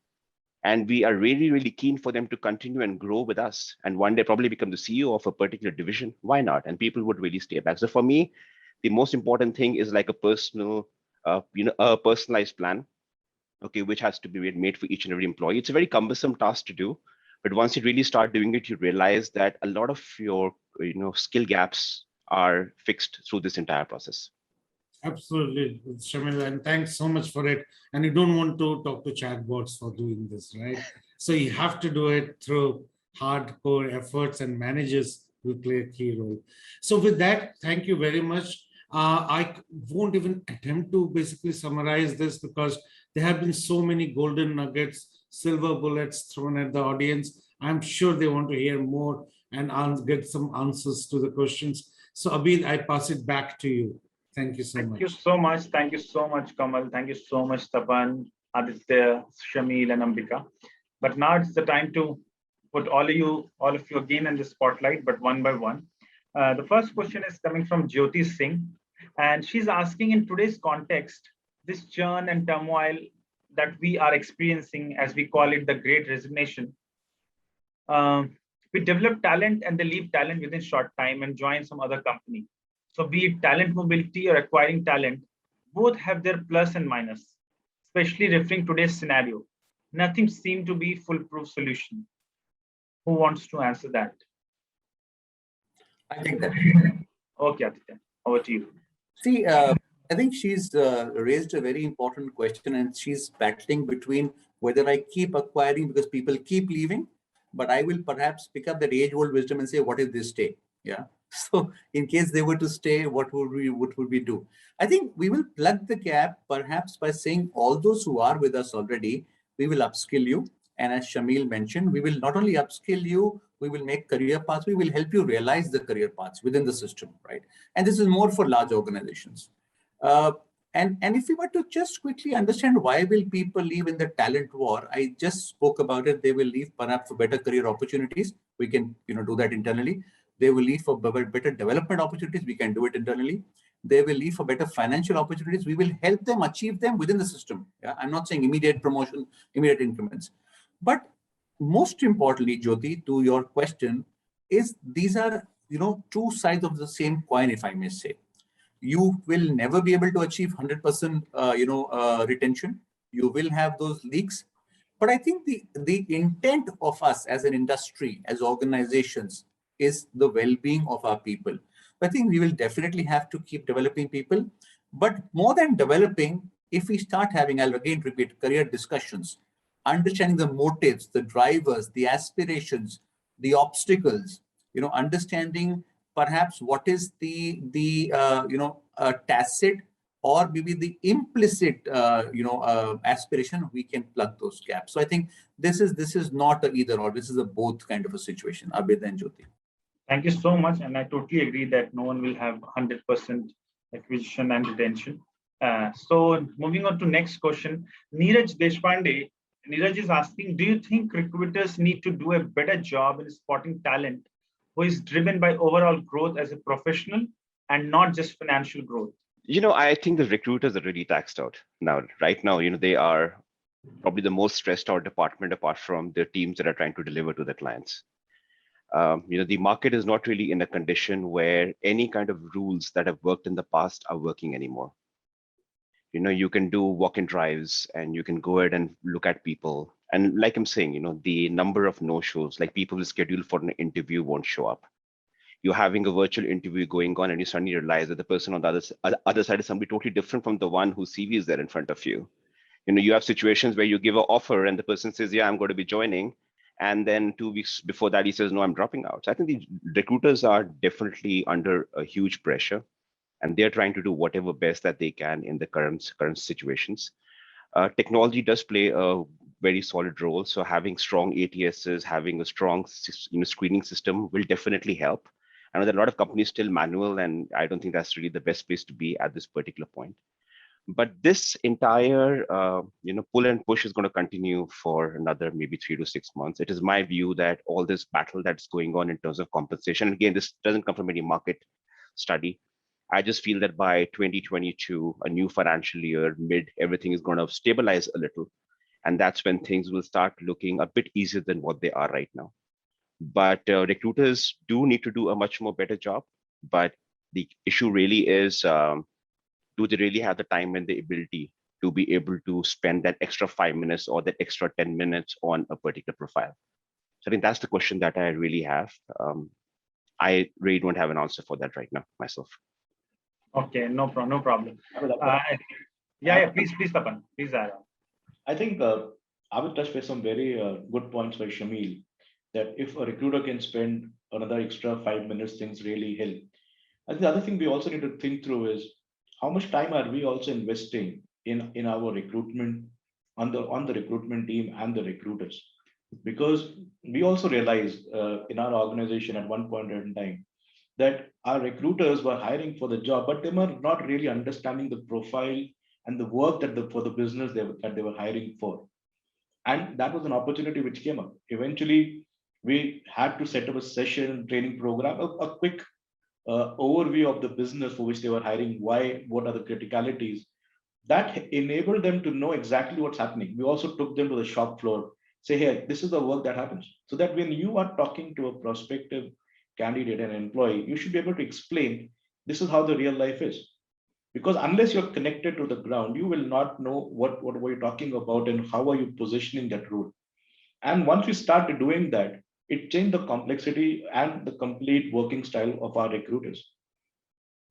And we are really, really keen for them to continue and grow with us. And one day probably become the CEO of a particular division. Why not? And people would really stay back. So for me, the most important thing is like a personal, a personalized plan, okay, which has to be made for each and every employee. It's a very cumbersome task to do, but once you really start doing it, you realize that a lot of your, skill gaps are fixed through this entire process. Absolutely, Shameel, and thanks so much for it. And you don't want to talk to chatbots for doing this, right? So you have to do it through hardcore efforts, and managers will play a key role. So with that, thank you very much. I won't even attempt to basically summarize this because there have been so many golden nuggets, silver bullets thrown at the audience. I'm sure they want to hear more and get some answers to the questions. So Abid, I pass it back to you. Thank you so much. Thank you so much. Thank you so much, Kamal. Thank you so much, Tapann, Aditya, Shameel, and Ambika. But now it's the time to put all of you again in the spotlight, but one by one. The first question is coming from Jyoti Singh, and she's asking, in today's context, this churn and turmoil that we are experiencing, as we call it, the great resignation, we develop talent and they leave talent within short time and join some other company. So be it talent mobility or acquiring talent, both have their plus and minus, especially referring to today's scenario. Nothing seemed to be foolproof solution. Who wants to answer that? I think that. Okay, Aditya, over to you. See, I think she's raised a very important question, and she's battling between whether I keep acquiring because people keep leaving, but I will perhaps pick up that age-old wisdom and say, what if they stay? Yeah. So in case they were to stay, what would we do? I think we will plug the gap perhaps by saying all those who are with us already, we will upskill you. And as Shameel mentioned, we will not only upskill you, we will make career paths, we will help you realize the career paths within the system, right? And this is more for large organizations. And if we were to just quickly understand why will people leave in the talent war, I just spoke about it. They will leave perhaps for better career opportunities. We can do that internally. They will leave for better development opportunities. We can do it internally. They will leave for better financial opportunities. We will help them achieve them within the system. Yeah? I'm not saying immediate promotion, immediate increments. But most importantly, Jyoti, to your question, is these are two sides of the same coin, if I may say. You will never be able to achieve 100% retention. You will have those leaks. But I think the intent of us as an industry, as organizations, is the well-being of our people. I think we will definitely have to keep developing people. But more than developing, if we start having, I'll again repeat, career discussions, understanding the motives, the drivers, the aspirations, the obstacles, understanding perhaps what is the tacit or maybe the implicit aspiration, we can plug those gaps. So I think this is not a either or, this is a both kind of a situation. Abid and Jyoti. Thank you so much, and I totally agree that no one will have 100% acquisition and retention. So moving on to next question, Neeraj Deshpande. Neeraj is asking, do you think recruiters need to do a better job in spotting talent who is driven by overall growth as a professional and not just financial growth? I think the recruiters are really taxed out now. Right now, they are probably the most stressed out department apart from the teams that are trying to deliver to the clients. The market is not really in a condition where any kind of rules that have worked in the past are working anymore. You can do walk-in drives and you can go ahead and look at people. And like I'm saying, the number of no-shows, like people who schedule for an interview won't show up. You're having a virtual interview going on and you suddenly realize that the person on the other side is somebody totally different from the one whose CV is there in front of you. You have situations where you give an offer and the person says, yeah, I'm going to be joining. And then 2 weeks before that, he says, no, I'm dropping out. So I think the recruiters are definitely under a huge pressure, and they're trying to do whatever best that they can in the current situations. Technology does play a very solid role. So having strong ATSs, having a strong screening system will definitely help. I know that a lot of companies still manual, and I don't think that's really the best place to be at this particular point. But this entire pull and push is going to continue for another maybe 3 to 6 months. It is my view that all this battle that's going on in terms of compensation, again, this doesn't come from any market study. I just feel that by 2022, a new financial year, everything is going to stabilize a little. And that's when things will start looking a bit easier than what they are right now. But recruiters do need to do a much more better job. But the issue really is, do they really have the time and the ability to be able to spend that extra 5 minutes or that extra 10 minutes on a particular profile? So I think that's the question that I really have. I really don't have an answer for that right now myself. Okay, no problem. Please, Tapann, please add on. I think I will touch base some very good points by Shameel, that if a recruiter can spend another extra 5 minutes, things really help. And the other thing we also need to think through is how much time are we also investing in our recruitment on the recruitment team and the recruiters? Because we also realized in our organization at one point in time that our recruiters were hiring for the job, but they were not really understanding the profile and the work for the business that they were hiring for. And that was an opportunity which came up. Eventually, we had to set up a session training program, a quick overview of the business for which they were hiring, what are the criticalities. That enabled them to know exactly what's happening. We also took them to the shop floor, say, hey, this is the work that happens. So that when you are talking to a prospective candidate and employee, you should be able to explain, this is how the real life is. Because unless you're connected to the ground, you will not know what were you talking about and how are you positioning that role. And once we started doing that, it changed the complexity and the complete working style of our recruiters.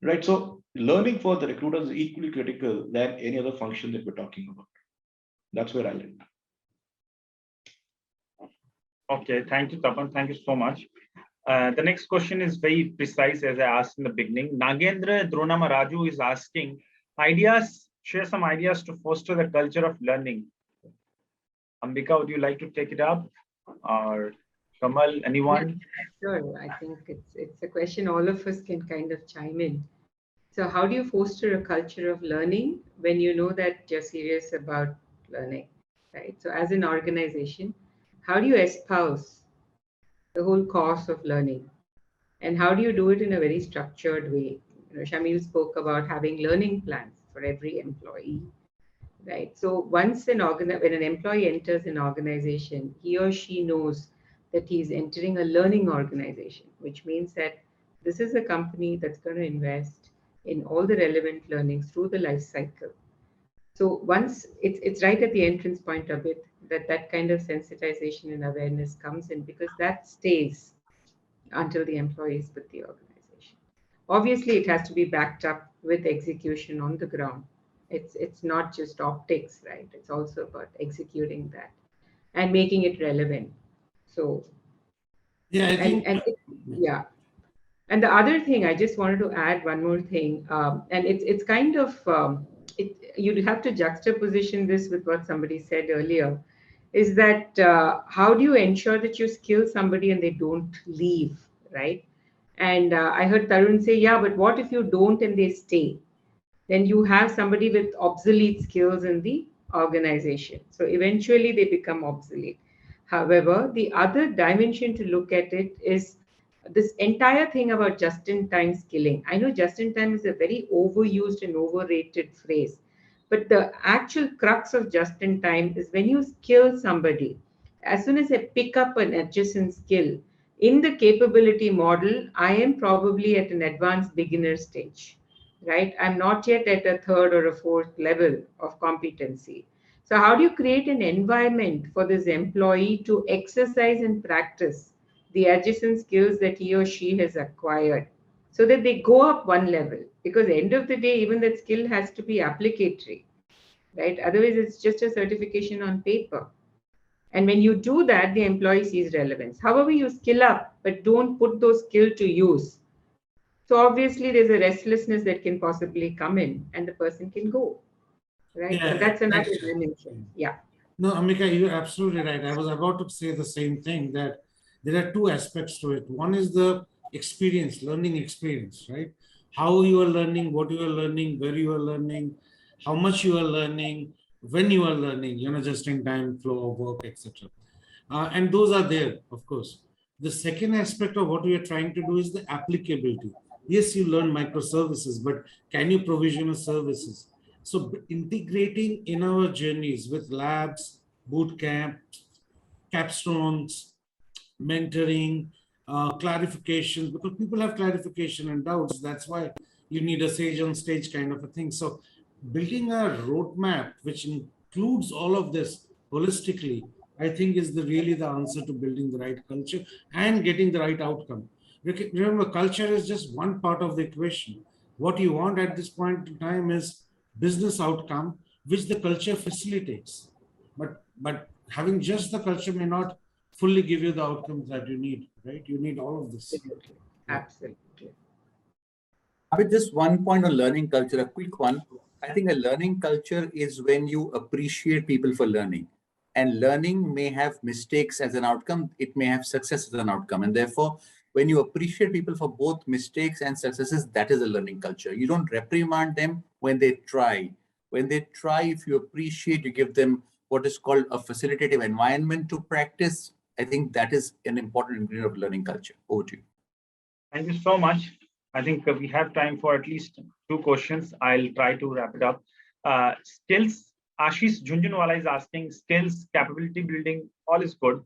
Right. So learning for the recruiters is equally critical than any other function that we're talking about. That's where I'll end. Okay, thank you, Tapann. Thank you so much. The next question is very precise, as I asked in the beginning. Nagendra Dronamaraju is asking, share some ideas to foster the culture of learning. Ambika, would you like to take it up? Or Kamal, anyone? Yeah, sure. I think it's a question all of us can kind of chime in. So how do you foster a culture of learning when you know that you're serious about learning, right? So as an organization, how do you espouse the whole cause of learning? And how do you do it in a very structured way? Shameel spoke about having learning plans for every employee, right? So once when an employee enters an organization, he or she knows that he's entering a learning organization, which means that this is a company that's going to invest in all the relevant learnings through the life cycle. So once it's right at the entrance point of it, that kind of sensitization and awareness comes in, because that stays until the employee is with the organization. Obviously, it has to be backed up with execution on the ground. It's not just optics, right? It's also about executing that and making it relevant. So yeah, I think yeah. And the other thing, I just wanted to add one more thing, and it's kind of you'd have to juxtaposition this with what somebody said earlier, is that how do you ensure that you skill somebody and they don't leave, right? And I heard Tarun say, yeah, but what if you don't and they stay? Then you have somebody with obsolete skills in the organization. So eventually they become obsolete. However, the other dimension to look at it is this entire thing about just-in-time skilling. I know just-in-time is a very overused and overrated phrase, but the actual crux of just-in-time is when you skill somebody, as soon as I pick up an adjacent skill, in the capability model, I am probably at an advanced beginner stage, right? I'm not yet at a third or a fourth level of competency. So how do you create an environment for this employee to exercise and practice the adjacent skills that he or she has acquired so that they go up one level? Because end of the day, even that skill has to be applicatory, right? Otherwise, it's just a certification on paper. And when you do that, the employee sees relevance. However, you skill up, but don't put those skills to use. So obviously, there's a restlessness that can possibly come in and the person can go, right? Yeah, So that's another thanks. dimension. Yeah. No, Ambika, you're absolutely right. I was about to say the same thing, that there are two aspects to it. One is the experience, learning experience, right? How you are learning, what you are learning, where you are learning, how much you are learning, when you are learning, just in time flow of work, etc. And those are there, of course. The second aspect of what we are trying to do is the applicability. Yes, you learn microservices, but can you provision services? So integrating in our journeys with labs, boot camp, capstones, mentoring, clarifications, because people have clarification and doubts. That's why you need a sage on stage kind of a thing. So building a roadmap which includes all of this holistically, I think is really the answer to building the right culture and getting the right outcome. Remember, culture is just one part of the equation. What you want at this point in time is business outcome, which the culture facilitates. But having just the culture may not fully give you the outcomes that you need, right? You need all of this. Absolutely. Absolutely. With just one point on learning culture, a quick one. I think a learning culture is when you appreciate people for learning. And learning may have mistakes as an outcome, it may have success as an outcome. And therefore, when you appreciate people for both mistakes and successes, that is a learning culture. You don't reprimand them when they try. When they try, if you appreciate, you give them what is called a facilitative environment to practice. I think that is an important ingredient of learning culture. Over to you. Thank you so much. I think we have time for at least 2 questions. I'll try to wrap it up. Skills, Ashish Junjunwala is asking, skills, capability building, all is good.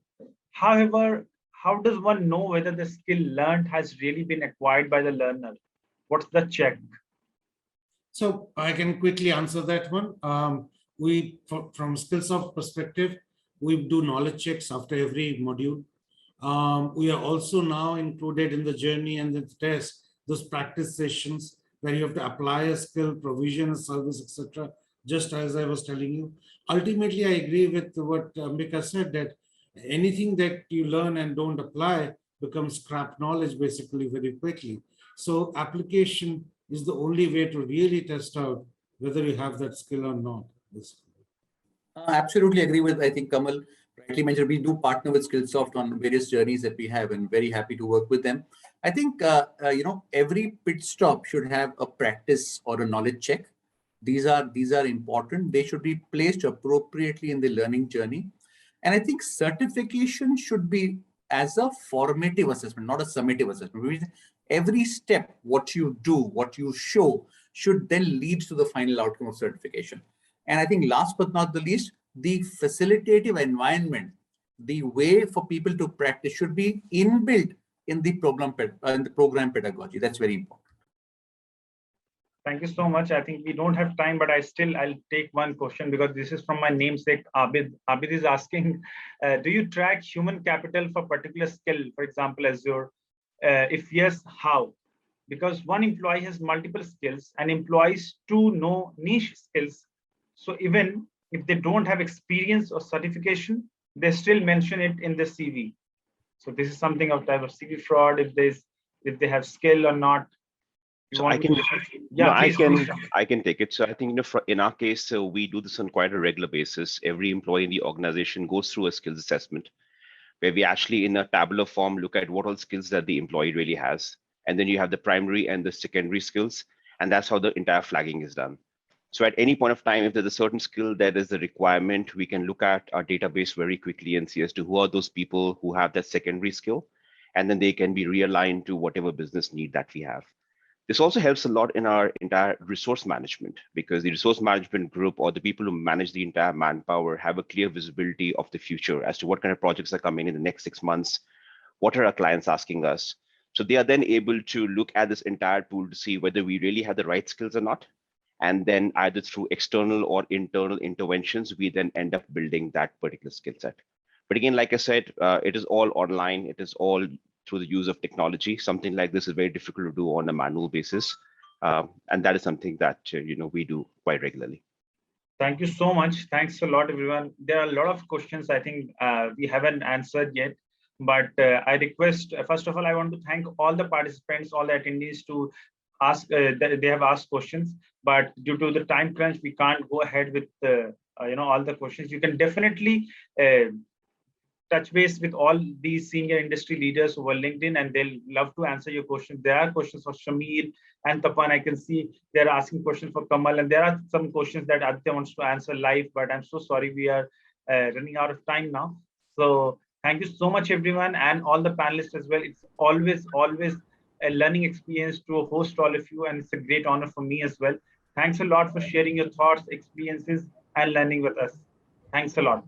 However, how does one know whether the skill learned has really been acquired by the learner? What's the check? So I can quickly answer that one. From Skillsoft perspective, we do knowledge checks after every module. We are also now included in the journey and the test, those practice sessions where you have to apply a skill, provision a service, etc. Just as I was telling you. Ultimately, I agree with what Ambika said, that anything that you learn and don't apply becomes scrap knowledge basically very quickly. So application is the only way to really test out whether you have that skill or not. Absolutely agree with, I think Kamal rightly mentioned, we do partner with Skillsoft on various journeys that we have and very happy to work with them. I think, every pit stop should have a practice or a knowledge check. These are important. They should be placed appropriately in the learning journey. And I think certification should be as a formative assessment, not a summative assessment. Every step, what you do, what you show, should then lead to the final outcome of certification. And I think last but not the least, the facilitative environment, the way for people to practice should be inbuilt in the program pedagogy. That's very important. Thank you so much. I think we don't have time, but I'll take one question because this is from my namesake, Abid. Abid is asking, do you track human capital for particular skill, for example, Azure? If yes, how? Because one employee has multiple skills and employees to know niche skills. So even if they don't have experience or certification, they still mention it in the CV. So this is something of type of CV fraud, if they have skill or not. So I can, I can take it. So I think, in our case, we do this on quite a regular basis. Every employee in the organization goes through a skills assessment where we actually, in a tabular form, look at what all skills that the employee really has. And then you have the primary and the secondary skills. And that's how the entire flagging is done. So at any point of time, if there's a certain skill that is the requirement, we can look at our database very quickly and see as to who are those people who have that secondary skill. And then they can be realigned to whatever business need that we have. This also helps a lot in our entire resource management, because the resource management group or the people who manage the entire manpower have a clear visibility of the future as to what kind of projects are coming in the next 6 months. What are our clients asking us? So they are then able to look at this entire pool to see whether we really have the right skills or not. And then either through external or internal interventions, we then end up building that particular skill set. But again, like I said, it is all online. It is all through the use of technology. Something like this is very difficult to do on a manual basis. And that is something that we do quite regularly. Thank you so much. Thanks a lot, everyone. There are a lot of questions I think we haven't answered yet. But I request, first of all, I want to thank all the participants, all the attendees to ask, they have asked questions. But due to the time crunch, we can't go ahead with all the questions. You can definitely touch base with all these senior industry leaders over LinkedIn, and they'll love to answer your questions. There are questions for Shameel and Tapann. I can see they're asking questions for Kamal, and there are some questions that Aditya wants to answer live, but I'm so sorry we are running out of time now. So thank you so much, everyone, and all the panelists as well. It's always a learning experience to host all of you, and it's a great honor for me as well. Thanks a lot for sharing your thoughts, experiences, and learning with us. Thanks a lot.